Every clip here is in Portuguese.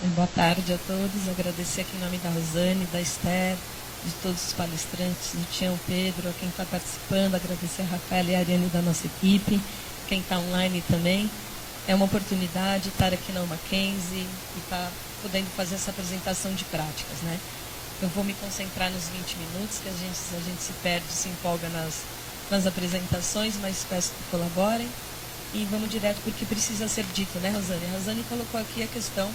Boa tarde a todos. Agradecer aqui em nome da Rosane, da Esther, de todos os palestrantes, do Tião, Pedro, a quem está participando. Agradecer a Rafael e a Ariane da nossa equipe, quem está online também. É uma oportunidade estar aqui na Mackenzie e estar podendo fazer essa apresentação de práticas, né? Eu vou me concentrar nos 20 minutos, que a gente se perde, se empolga nas apresentações, mas peço que colaborem. E vamos direto porque precisa ser dito, né, Rosane? A Rosane colocou aqui a questão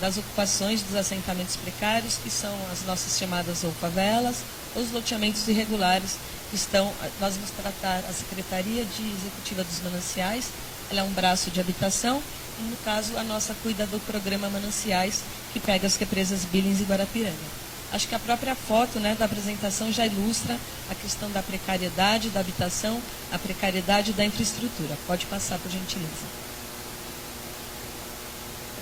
das ocupações dos assentamentos precários, que são as nossas chamadas ou favelas, ou os loteamentos irregulares, que estão... Nós vamos tratar a Secretaria de Executiva dos Mananciais, ela é um braço de habitação, e no caso a nossa cuida do programa Mananciais, que pega as represas Billings e Guarapiranga. Acho que a própria foto, né, da apresentação já ilustra a questão da precariedade da habitação, a precariedade da infraestrutura. Pode passar, por gentileza.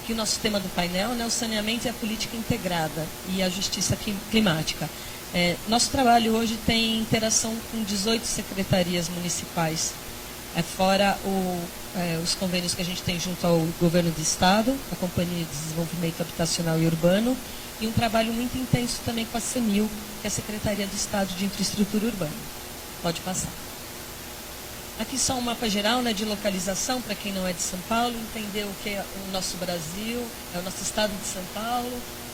Aqui o nosso tema do painel, né, o saneamento e a política integrada e a justiça climática. Nosso trabalho hoje tem interação com 18 secretarias municipais, fora os convênios que a gente tem junto ao governo do Estado, a Companhia de Desenvolvimento Habitacional e Urbano, e um trabalho muito intenso também com a CEMIL, que é a Secretaria do Estado de Infraestrutura Urbana. Pode passar. Aqui só um mapa geral, né, de localização, para quem não é de São Paulo, entender o que é o nosso Brasil, é o nosso estado de São Paulo,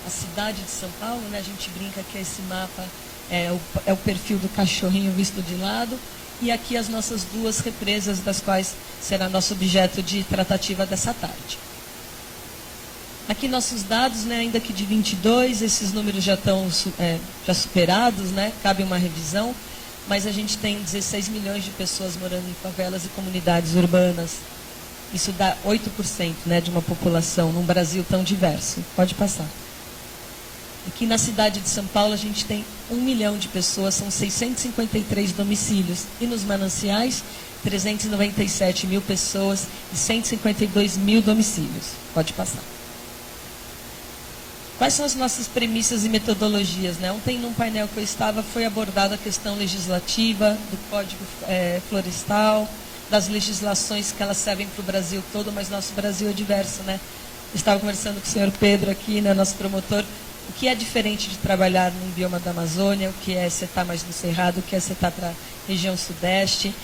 a cidade de São Paulo, né, a gente brinca que esse mapa é o perfil do cachorrinho visto de lado, e aqui as nossas duas represas, das quais será nosso objeto de tratativa dessa tarde. Aqui nossos dados, né, ainda que de 22, esses números já estão já superados, né, cabe uma revisão, mas a gente tem 16 milhões de pessoas morando em favelas e comunidades urbanas. Isso dá 8%, né, de uma população num Brasil tão diverso. Pode passar. Aqui na cidade de São Paulo a gente tem 1 milhão de pessoas, são 653 domicílios. E nos mananciais, 397 mil pessoas e 152 mil domicílios. Pode passar. Quais são as nossas premissas e metodologias, né? Ontem, num painel que eu estava, foi abordada a questão legislativa, do Código Florestal, das legislações que elas servem para o Brasil todo, mas nosso Brasil é diverso, né? Estava conversando com o senhor Pedro aqui, né, nosso promotor, o que é diferente de trabalhar num bioma da Amazônia, o que é setar mais no Cerrado, o que é setar para a região sudeste.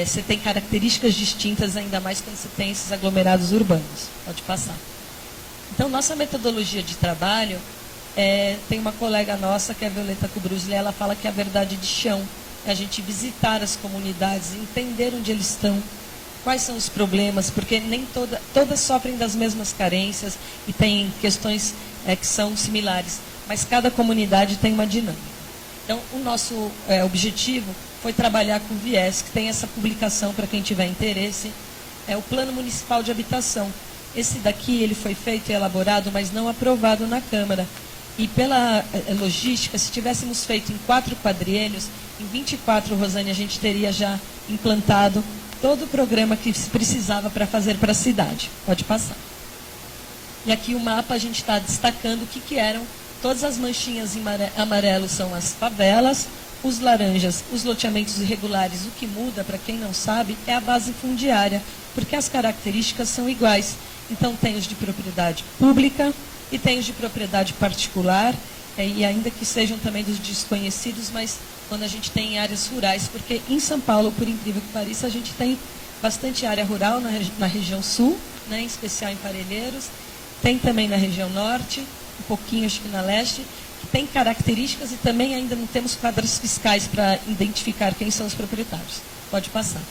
Você tem características distintas, ainda mais quando você tem esses aglomerados urbanos. Pode passar. Então, nossa metodologia de trabalho, tem uma colega nossa, que é a Violeta Kubrusli, ela fala que é a verdade de chão. É a gente visitar as comunidades, entender onde eles estão, quais são os problemas, porque nem todas sofrem das mesmas carências e tem questões que são similares, mas cada comunidade tem uma dinâmica. Então, o nosso objetivo foi trabalhar com o Viés, que tem essa publicação para quem tiver interesse, é o Plano Municipal de Habitação. Esse daqui ele foi feito e elaborado, mas não aprovado na Câmara. E pela logística, se tivéssemos feito em 4 quadriênios, em 24, Rosane, a gente teria já implantado todo o programa que se precisava para fazer para a cidade. Pode passar. E aqui o mapa a gente está destacando o que eram. Todas as manchinhas em amarelo são as favelas, os laranjas, os loteamentos irregulares. O que muda, para quem não sabe, é a base fundiária, porque as características são iguais. Então, tem os de propriedade pública e tem os de propriedade particular, e ainda que sejam também dos desconhecidos, mas quando a gente tem áreas rurais, porque em São Paulo, por incrível que pareça, a gente tem bastante área rural na região sul, né, em especial em Parelheiros, tem também na região norte, um pouquinho acho que na leste, que tem características e também ainda não temos quadras fiscais para identificar quem são os proprietários. Pode passar.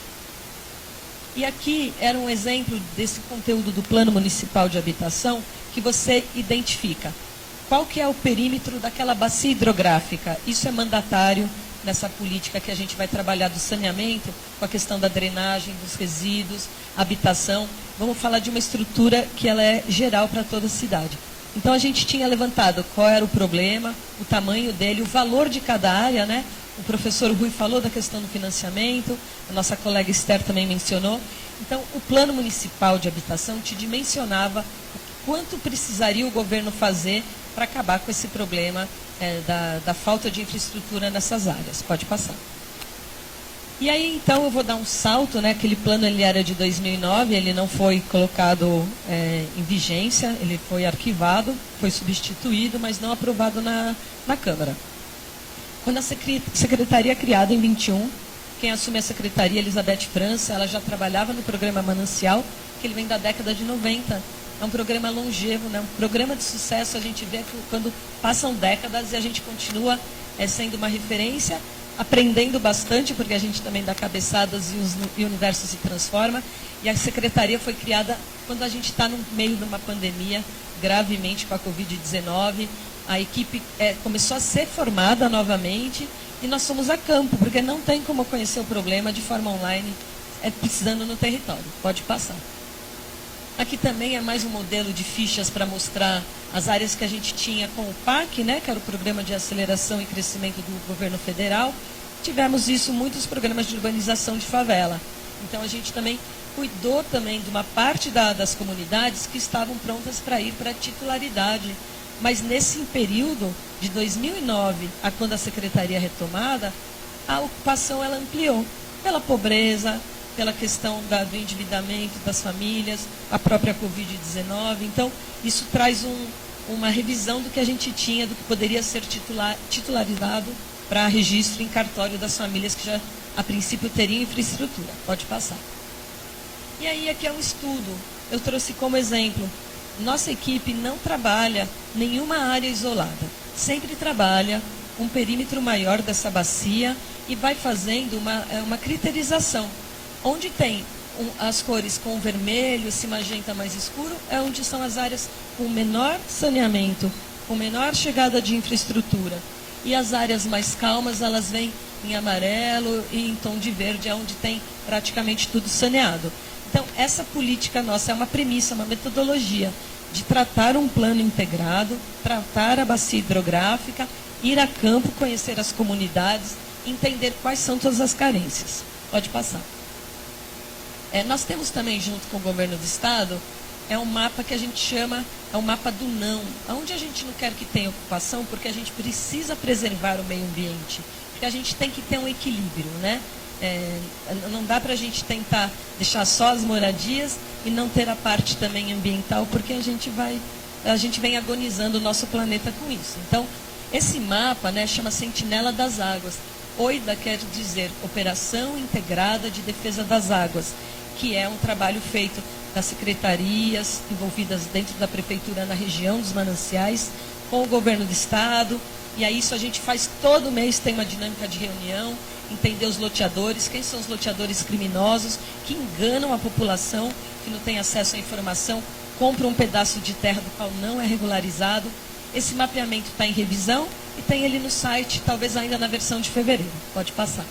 E aqui era um exemplo desse conteúdo do Plano Municipal de Habitação, que você identifica qual que é o perímetro daquela bacia hidrográfica. Isso é mandatário nessa política que a gente vai trabalhar do saneamento, com a questão da drenagem, dos resíduos, habitação. Vamos falar de uma estrutura que ela é geral para toda a cidade. Então, a gente tinha levantado qual era o problema, o tamanho dele, o valor de cada área, né? O professor Rui falou da questão do financiamento, a nossa colega Esther também mencionou. Então, o Plano Municipal de Habitação te dimensionava quanto precisaria o governo fazer para acabar com esse problema da falta de infraestrutura nessas áreas. Pode passar. E aí, então, eu vou dar um salto, né? Aquele plano ele era de 2009, ele não foi colocado em vigência, ele foi arquivado, foi substituído, mas não aprovado na Câmara. Quando a secretaria é criada em 21, quem assume a secretaria, Elizabeth França, ela já trabalhava no programa Manancial, que ele vem da década de 90. É um programa longevo, né? Um programa de sucesso, a gente vê que quando passam décadas e a gente continua sendo uma referência, aprendendo bastante, porque a gente também dá cabeçadas e o universo se transforma. E a secretaria foi criada quando a gente está no meio de uma pandemia, gravemente com a Covid-19. A equipe começou a ser formada novamente e nós fomos a campo, porque não tem como conhecer o problema de forma online, precisando no território. Pode passar. Aqui também é mais um modelo de fichas para mostrar as áreas que a gente tinha com o PAC, né, que era o Programa de Aceleração e Crescimento do Governo Federal. Tivemos isso, muitos programas de urbanização de favela. Então a gente também cuidou também de uma parte das comunidades que estavam prontas para ir para a titularidade. Mas nesse período, de 2009 a quando a secretaria é retomada, a ocupação ela ampliou pela pobreza, pela questão do endividamento das famílias, a própria Covid-19. Então, isso traz uma revisão do que a gente tinha, do que poderia ser titularizado para registro em cartório das famílias que já, a princípio, teriam infraestrutura. Pode passar. E aí, aqui é um estudo. Eu trouxe como exemplo. Nossa equipe não trabalha nenhuma área isolada. Sempre trabalha um perímetro maior dessa bacia e vai fazendo uma criterização. Onde tem as cores com vermelho, esse magenta mais escuro, é onde são as áreas com menor saneamento, com menor chegada de infraestrutura. E as áreas mais calmas, elas vêm em amarelo e em tom de verde, é onde tem praticamente tudo saneado. Então, essa política nossa é uma premissa, uma metodologia de tratar um plano integrado, tratar a bacia hidrográfica, ir a campo, conhecer as comunidades, entender quais são todas as carências. Pode passar. Nós temos também, junto com o governo do estado, um mapa que a gente chama, é um mapa do não, onde a gente não quer que tenha ocupação, porque a gente precisa preservar o meio ambiente, porque a gente tem que ter um equilíbrio, né? Não dá para a gente tentar deixar só as moradias e não ter a parte também ambiental, porque a gente vem agonizando o nosso planeta com isso. Então, esse mapa, né, chama Sentinela das Águas. OIDA quer dizer Operação Integrada de Defesa das Águas, que é um trabalho feito das secretarias envolvidas dentro da prefeitura na região dos mananciais, com o governo do estado, e aí isso a gente faz todo mês, tem uma dinâmica de reunião, entender os loteadores, quem são os loteadores criminosos, que enganam a população, que não tem acesso à informação, compram um pedaço de terra do qual não é regularizado. Esse mapeamento está em revisão e tem ele no site, talvez ainda na versão de fevereiro. Pode passar.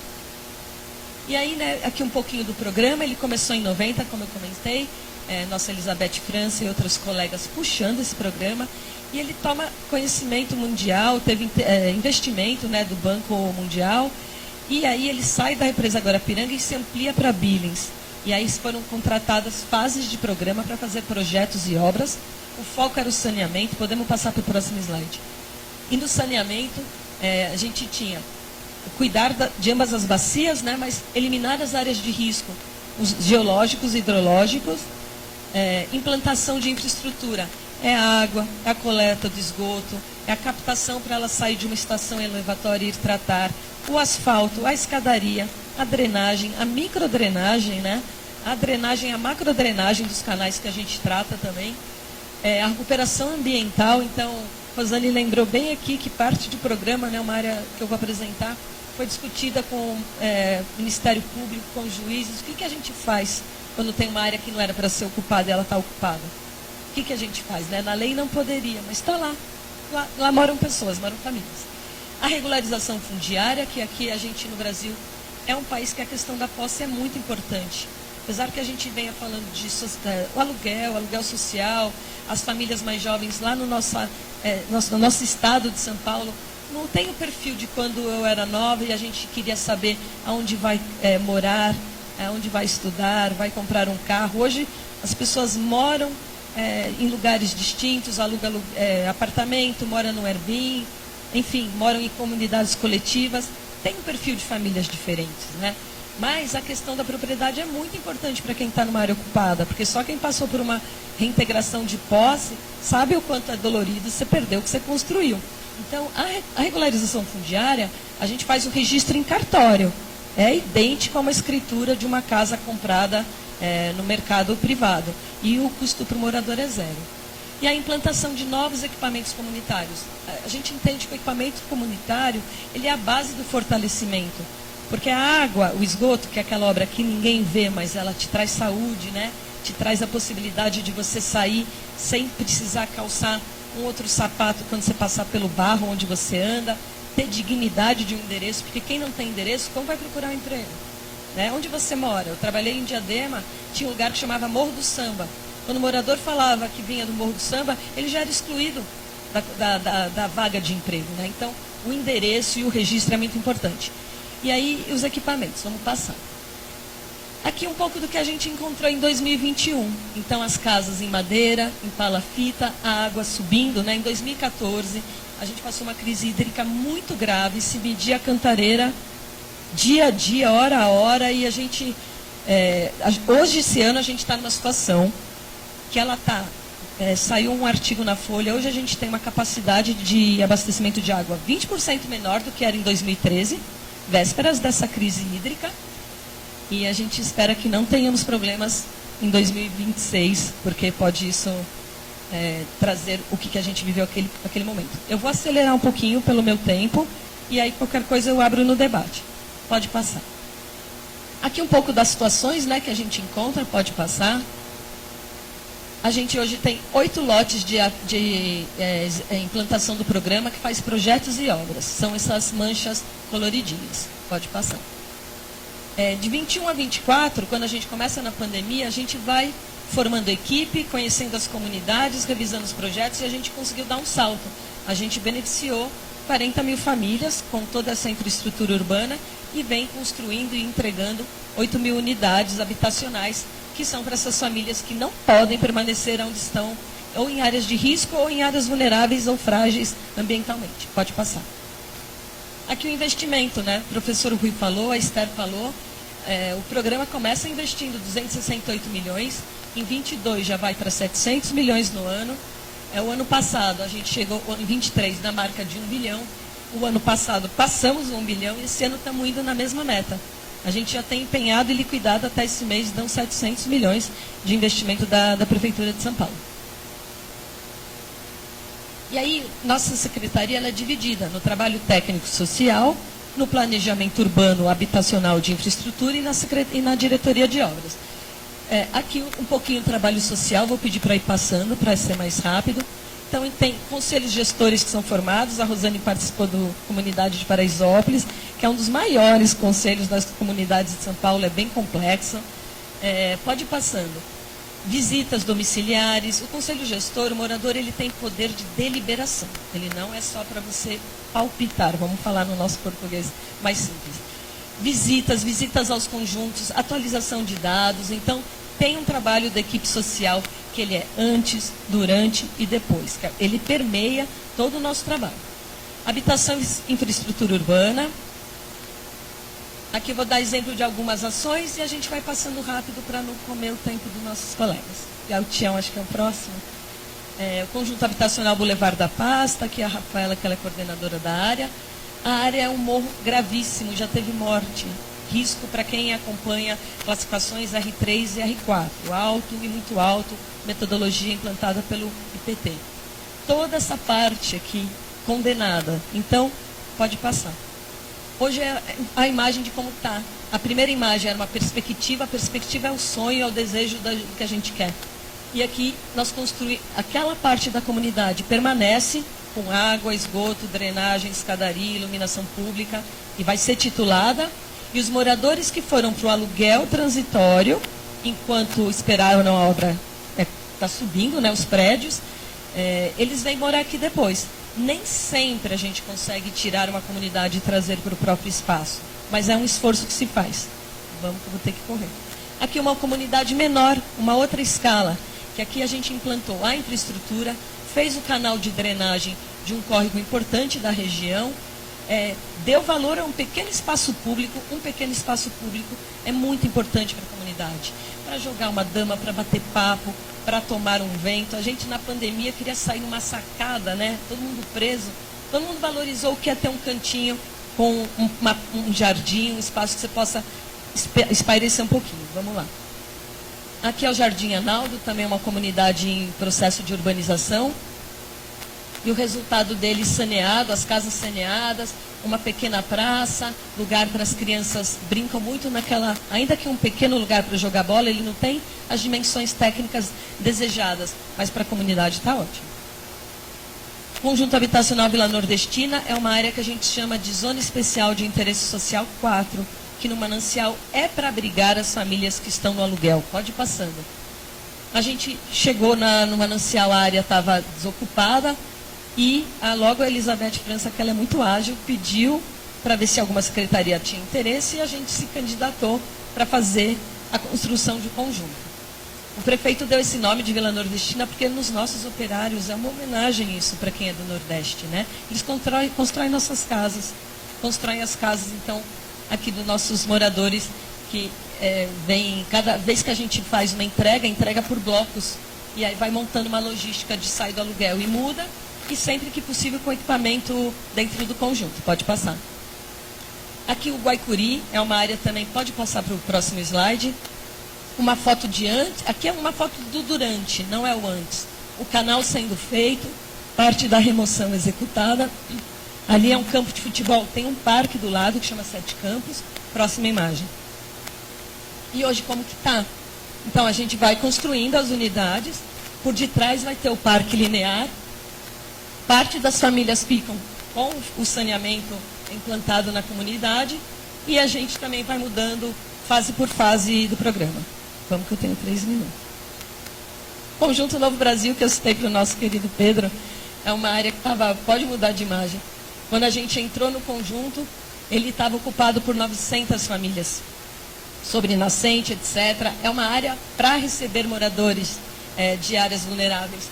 E aí, né, aqui um pouquinho do programa, ele começou em 90, como eu comentei, nossa Elizabeth França e outros colegas puxando esse programa, e ele toma conhecimento mundial, teve investimento, né, do Banco Mundial, e aí ele sai da represa Guarapiranga e se amplia para Billings. E aí foram contratadas fases de programa para fazer projetos e obras. O foco era o saneamento, podemos passar para o próximo slide. E no saneamento, a gente tinha cuidar de ambas as bacias, né, mas eliminar as áreas de risco, os geológicos e hidrológicos, implantação de infraestrutura. É a água, é a coleta do esgoto, é a captação para ela sair de uma estação elevatória e ir tratar, o asfalto, a escadaria, a drenagem, a microdrenagem, né? A drenagem, a macrodrenagem dos canais que a gente trata também, a recuperação ambiental. Então, Rosane lembrou bem aqui que parte do programa, né, uma área que eu vou apresentar, foi discutida com o Ministério Público, com os juízes. O que a gente faz quando tem uma área que não era para ser ocupada e ela está ocupada? O que a gente faz? Né? Na lei não poderia, mas está lá. Lá moram pessoas, moram famílias. A regularização fundiária, que aqui a gente no Brasil é um país que a questão da posse é muito importante. Apesar que a gente venha falando disso, o aluguel social, as famílias mais jovens lá no nosso estado de São Paulo, não tem o perfil de quando eu era nova e a gente queria saber aonde vai morar, aonde vai estudar, vai comprar um carro. Hoje as pessoas moram em lugares distintos, alugam apartamento, moram no Airbnb, enfim, moram em comunidades coletivas, tem um perfil de famílias diferentes, né? Mas a questão da propriedade é muito importante para quem está numa área ocupada, porque só quem passou por uma reintegração de posse sabe o quanto é dolorido você perder o que você construiu. Então, a regularização fundiária, a gente faz o registro em cartório. É idêntico a uma escritura de uma casa comprada no mercado privado. E o custo para o morador é zero. E a implantação de novos equipamentos comunitários. A gente entende que o equipamento comunitário ele é a base do fortalecimento. Porque a água, o esgoto, que é aquela obra que ninguém vê, mas ela te traz saúde, né? Te traz a possibilidade de você sair sem precisar calçar um outro sapato quando você passar pelo barro onde você anda, ter dignidade de um endereço, porque quem não tem endereço, como vai procurar um emprego? Né? Onde você mora? Eu trabalhei em Diadema, tinha um lugar que chamava Morro do Samba. Quando o morador falava que vinha do Morro do Samba, ele já era excluído da vaga de emprego. Né? Então, o endereço e o registro é muito importante. E aí, os equipamentos, vamos passar. Aqui um pouco do que a gente encontrou em 2021. Então, as casas em madeira, em palafita, a água subindo. Né? Em 2014, a gente passou uma crise hídrica muito grave, se media a cantareira dia a dia, hora a hora, e a gente... hoje, esse ano, a gente está numa situação que ela está... saiu um artigo na Folha, hoje a gente tem uma capacidade de abastecimento de água 20% menor do que era em 2013, vésperas dessa crise hídrica, e a gente espera que não tenhamos problemas em 2026, porque pode isso trazer o que a gente viveu naquele momento. Eu vou acelerar um pouquinho pelo meu tempo, e aí qualquer coisa eu abro no debate. Pode passar. Aqui um pouco das situações, né, que a gente encontra, pode passar. A gente hoje tem 8 lotes de implantação do programa que faz projetos e obras. São essas manchas coloridinhas. Pode passar. De 21 a 24, quando a gente começa na pandemia, a gente vai formando equipe, conhecendo as comunidades, revisando os projetos, e a gente conseguiu dar um salto. A gente beneficiou 40 mil famílias com toda essa infraestrutura urbana e vem construindo e entregando 8 mil unidades habitacionais, que são para essas famílias que não podem permanecer onde estão, ou em áreas de risco, ou em áreas vulneráveis ou frágeis ambientalmente. Pode passar. Aqui o investimento, né? O professor Rui falou, a Esther falou, o programa começa investindo 268 milhões, em 22 já vai para 700 milhões no ano. O ano passado a gente chegou, em 23, na marca de 1 bilhão. O ano passado passamos 1 bilhão e esse ano estamos indo na mesma meta. A gente já tem empenhado e liquidado até esse mês, dão 700 milhões de investimento da Prefeitura de São Paulo. E aí, nossa secretaria ela é dividida no trabalho técnico-social, no planejamento urbano, habitacional de infraestrutura e na diretoria de obras. Aqui um pouquinho o trabalho social, vou pedir para ir passando, para ser mais rápido. Então, tem conselhos gestores que são formados, a Rosane participou do Comunidade de Paraisópolis, que é um dos maiores conselhos das comunidades de São Paulo, é bem complexo. Pode ir passando. Visitas domiciliares, o conselho gestor, o morador, ele tem poder de deliberação. Ele não é só para você palpitar, vamos falar no nosso português mais simples. Visitas aos conjuntos, atualização de dados. Então, tem um trabalho da equipe social que ele é antes, durante e depois. Ele permeia todo o nosso trabalho. Habitação e infraestrutura urbana. Aqui eu vou dar exemplo de algumas ações e a gente vai passando rápido para não comer o tempo dos nossos colegas. E o Tião, acho que é o próximo. O Conjunto Habitacional Boulevard da Paz, está aqui a Rafaela, que ela é coordenadora da área. A área é um morro gravíssimo, já teve morte. Risco para quem acompanha classificações R3 e R4. Alto e muito alto, metodologia implantada pelo IPT. Toda essa parte aqui, condenada. Então, pode passar. Hoje é a imagem de como está. A primeira imagem era uma perspectiva, a perspectiva é o sonho, é o desejo do que a gente quer. E aqui nós construímos, aquela parte da comunidade permanece com água, esgoto, drenagem, escadaria, iluminação pública, e vai ser titulada. E os moradores que foram para o aluguel transitório, enquanto esperaram a obra está subindo, né, os prédios, eles vêm morar aqui depois. Nem sempre a gente consegue tirar uma comunidade e trazer para o próprio espaço, mas é um esforço que se faz. Vamos, que eu vou ter que correr. Aqui uma comunidade menor, uma outra escala, que aqui a gente implantou a infraestrutura, fez o canal de drenagem de um córrego importante da região, deu valor a um pequeno espaço público. Um pequeno espaço público é muito importante para a comunidade. Para jogar uma dama, para bater papo, para tomar um vento. A gente, na pandemia, queria sair numa sacada, né? Todo mundo preso. Todo mundo valorizou o que é ter um cantinho com um jardim, um espaço que você possa espairecer um pouquinho. Vamos lá. Aqui é o Jardim Analdo, também é uma comunidade em processo de urbanização. E o resultado dele saneado, as casas saneadas, uma pequena praça, lugar para as crianças brincam muito naquela, ainda que um pequeno lugar para jogar bola, ele não tem as dimensões técnicas desejadas, mas para a comunidade está ótimo. Conjunto Habitacional Vila Nordestina é uma área que a gente chama de Zona Especial de Interesse Social 4, que no Manancial é para abrigar as famílias que estão no aluguel. Pode ir passando. A gente chegou no Manancial, a área estava desocupada, e logo a Elizabeth França, que ela é muito ágil, pediu para ver se alguma secretaria tinha interesse, e a gente se candidatou para fazer a construção de conjunto. O prefeito deu esse nome de Vila Nordestina porque nos nossos operários é uma homenagem isso para quem é do Nordeste, né? Eles constroem nossas casas, constroem as casas, então, aqui dos nossos moradores que vêm, cada vez que a gente faz uma entrega por blocos, e aí vai montando uma logística de sair do aluguel e muda, e sempre que possível com equipamento dentro do conjunto. Pode passar. Aqui o Guaicuri é uma área também, pode passar para o próximo slide. Uma foto de antes, aqui é uma foto do durante, não é o antes. O canal sendo feito, parte da remoção executada. Ali é um campo de futebol, tem um parque do lado que chama Sete Campos. Próxima imagem. E hoje como que está? Então a gente vai construindo as unidades, por detrás vai ter o parque linear. Parte das famílias ficam com o saneamento implantado na comunidade e a gente também vai mudando fase por fase do programa. Vamos que eu tenho 3 minutos. Conjunto Novo Brasil, que eu citei para o nosso querido Pedro, é uma área que estava, pode mudar de imagem. Quando a gente entrou no conjunto, ele estava ocupado por 900 famílias, sobrenascente, etc. É uma área para receber moradores de áreas vulneráveis.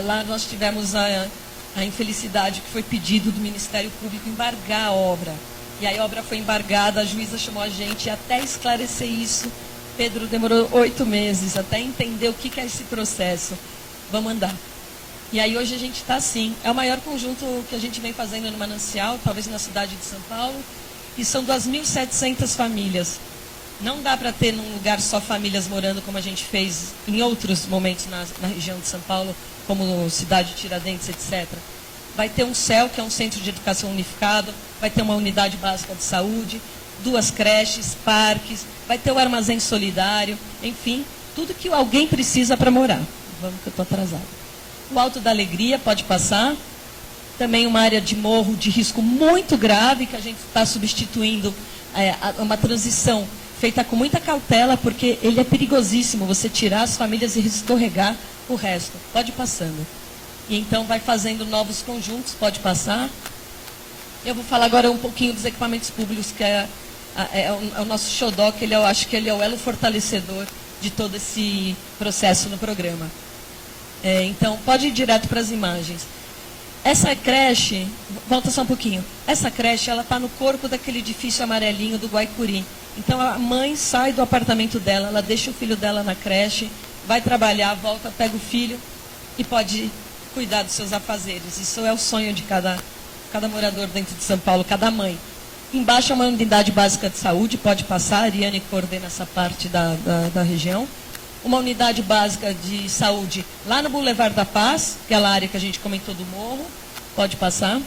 Lá nós tivemos a infelicidade que foi pedido do Ministério Público embargar a obra. E aí a obra foi embargada, a juíza chamou a gente até esclarecer isso. Pedro demorou 8 meses até entender o que é esse processo. Vamos andar. E aí hoje a gente está assim. É o maior conjunto que a gente vem fazendo no Manancial, talvez na cidade de São Paulo. E são 2.700 famílias. Não dá para ter num lugar só famílias morando como a gente fez em outros momentos na região de São Paulo, como Cidade de Tiradentes, etc. Vai ter um CEL, que é um Centro de Educação Unificado, vai ter uma unidade básica de saúde, 2 creches, parques, vai ter o armazém solidário, enfim, tudo que alguém precisa para morar. Vamos que eu estou atrasada. O Alto da Alegria, pode passar. Também uma área de morro de risco muito grave, que a gente está substituindo uma transição feita com muita cautela, porque ele é perigosíssimo, você tirar as famílias e escorregar o resto. Pode ir passando. E então vai fazendo novos conjuntos, pode passar. Eu vou falar agora um pouquinho dos equipamentos públicos, que é o nosso xodó, que eu acho que ele é o elo fortalecedor de todo esse processo no programa. Então, pode ir direto para as imagens. Essa creche, volta só um pouquinho, essa creche ela está no corpo daquele edifício amarelinho do Guaicuri. Então a mãe sai do apartamento dela, ela deixa o filho dela na creche, vai trabalhar, volta, pega o filho e pode cuidar dos seus afazeres. Isso é o sonho de cada morador dentro de São Paulo, cada mãe. Embaixo é uma unidade básica de saúde, pode passar, a Ariane coordena essa parte da região. Uma unidade básica de saúde lá no Boulevard da Paz, aquela área que a gente comentou do morro, pode passar.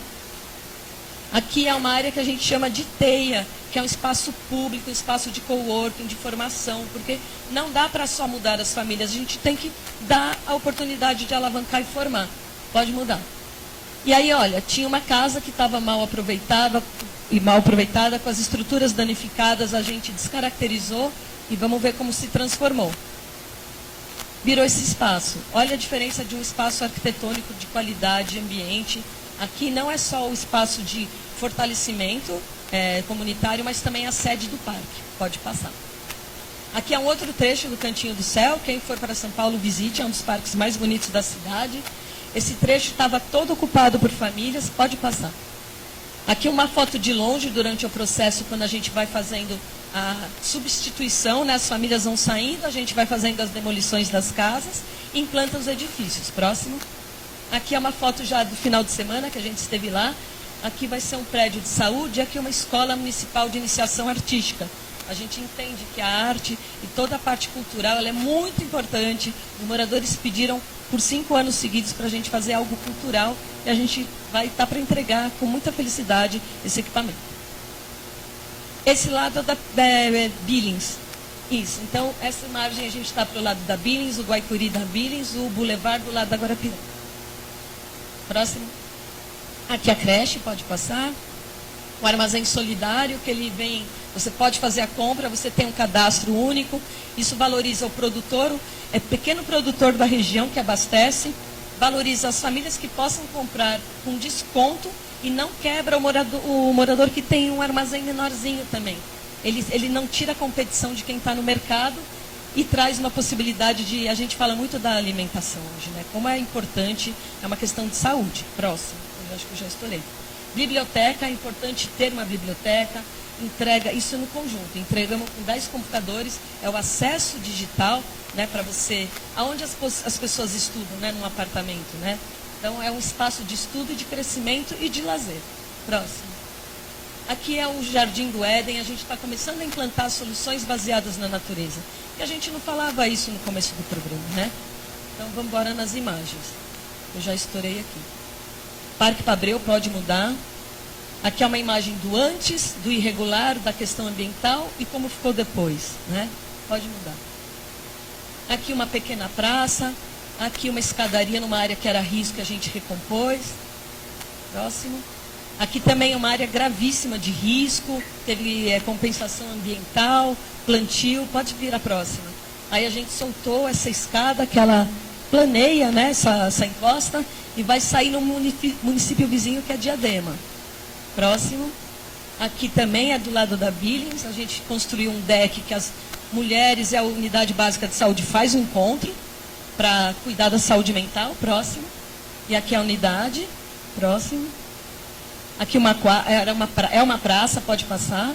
Aqui é uma área que a gente chama de teia, que é um espaço público, um espaço de coworking, de formação, porque não dá para só mudar as famílias, a gente tem que dar a oportunidade de alavancar e formar. Pode mudar. E aí, olha, tinha uma casa que estava mal aproveitada, com as estruturas danificadas, a gente descaracterizou e vamos ver como se transformou. Virou esse espaço. Olha a diferença de um espaço arquitetônico de qualidade, ambiente. Aqui não é só o espaço de fortalecimento comunitário, mas também a sede do parque. Pode passar. Aqui é um outro trecho do Cantinho do Céu. Quem for para São Paulo, visite. É um dos parques mais bonitos da cidade. Esse trecho estava todo ocupado por famílias. Pode passar. Aqui uma foto de longe durante o processo, quando a gente vai fazendo a substituição, né? As famílias vão saindo, a gente vai fazendo as demolições das casas e implanta os edifícios. Próximo. Aqui é uma foto já do final de semana, que a gente esteve lá. Aqui vai ser um prédio de saúde, aqui é uma escola municipal de iniciação artística. A gente entende que a arte e toda a parte cultural ela é muito importante. Os moradores pediram por 5 anos seguidos para a gente fazer algo cultural e a gente vai estar para entregar com muita felicidade esse equipamento. Esse lado é da Billings. Isso, então essa imagem a gente está para o lado da Billings, o Guaicuri da Billings, o Boulevard do lado da Guarapiranga. Próximo. Aqui a creche, pode passar. O armazém solidário, que ele vem, você pode fazer a compra, você tem um cadastro único, isso valoriza o produtor, é pequeno produtor da região que abastece, valoriza as famílias que possam comprar com desconto e não quebra o morador que tem um armazém menorzinho também. Ele não tira a competição de quem está no mercado e traz uma possibilidade de, a gente fala muito da alimentação hoje, né? Como é importante, é uma questão de saúde. Próximo, eu acho que eu já estourei. Biblioteca, é importante ter uma biblioteca, entrega, isso no conjunto, entregamos com 10 computadores, é o acesso digital, né, para você, aonde as pessoas estudam, né, num apartamento, né? Então é um espaço de estudo, de crescimento e de lazer. Próximo. Aqui é o Jardim do Éden, a gente está começando a implantar soluções baseadas na natureza. E a gente não falava isso no começo do programa, né? Então vamos embora nas imagens. Eu já estourei aqui. Parque Pabreu pode mudar. Aqui é uma imagem do antes, do irregular, da questão ambiental e como ficou depois, né? Pode mudar. Aqui uma pequena praça. Aqui uma escadaria numa área que era risco que a gente recompôs. Próximo. Aqui também é uma área gravíssima de risco, teve compensação ambiental, plantio, pode vir a próxima. Aí a gente soltou essa escada que ela planeia, né, essa encosta e vai sair no município vizinho que é Diadema. Próximo. Aqui também é do lado da Billings, a gente construiu um deck que as mulheres e a Unidade Básica de Saúde faz um encontro para cuidar da saúde mental. Próximo. E aqui é a unidade. Próximo. Aqui é uma praça, pode passar.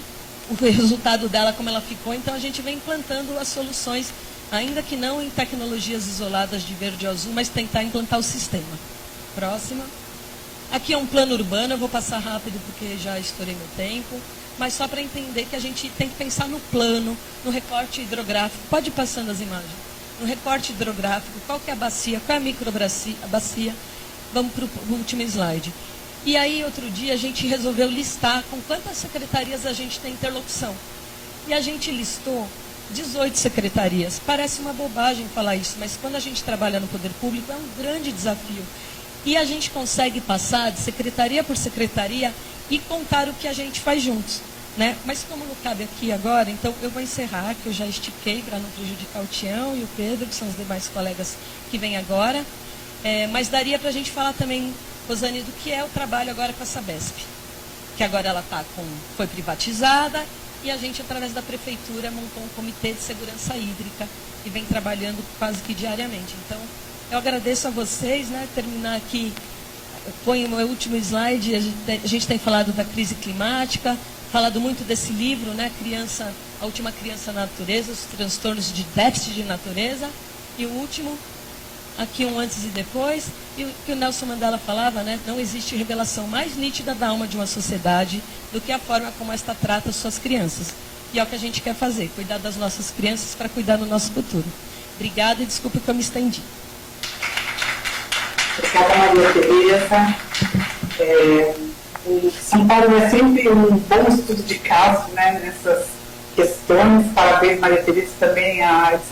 O resultado dela, como ela ficou, então a gente vem implantando as soluções, ainda que não em tecnologias isoladas de verde e azul, mas tentar implantar o sistema. Próxima. Aqui é um plano urbano, eu vou passar rápido porque já estourei meu tempo, mas só para entender que a gente tem que pensar no plano, no recorte hidrográfico. Pode ir passando as imagens. No recorte hidrográfico, qual que é a bacia, qual é a microbacia. Vamos para o último slide. E aí, outro dia, a gente resolveu listar com quantas secretarias a gente tem interlocução. E a gente listou 18 secretarias. Parece uma bobagem falar isso, mas quando a gente trabalha no poder público, é um grande desafio. E a gente consegue passar de secretaria por secretaria e contar o que a gente faz juntos, né? Mas como não cabe aqui agora, então eu vou encerrar, que eu já estiquei para não prejudicar o Tião e o Pedro, que são os demais colegas que vêm agora. Mas daria para a gente falar também, Rosane, do que é o trabalho agora com a Sabesp, que agora ela foi privatizada e a gente, através da prefeitura, montou um comitê de segurança hídrica e vem trabalhando quase que diariamente. Então, eu agradeço a vocês, né? Terminar aqui, eu ponho o meu último slide, a gente tem falado da crise climática, falado muito desse livro, né? A Última Criança na Natureza, os transtornos de déficit de natureza, e o último, aqui um antes e depois, e o que o Nelson Mandela falava, né? Não existe revelação mais nítida da alma de uma sociedade do que a forma como esta trata suas crianças. E é o que a gente quer fazer, cuidar das nossas crianças para cuidar do nosso futuro. Obrigada e desculpe que eu me estendi. Obrigada, Maria Tereza. O São Paulo é sempre um bom estudo de caso, né, nessas questões. Parabéns, Maria Tereza, também a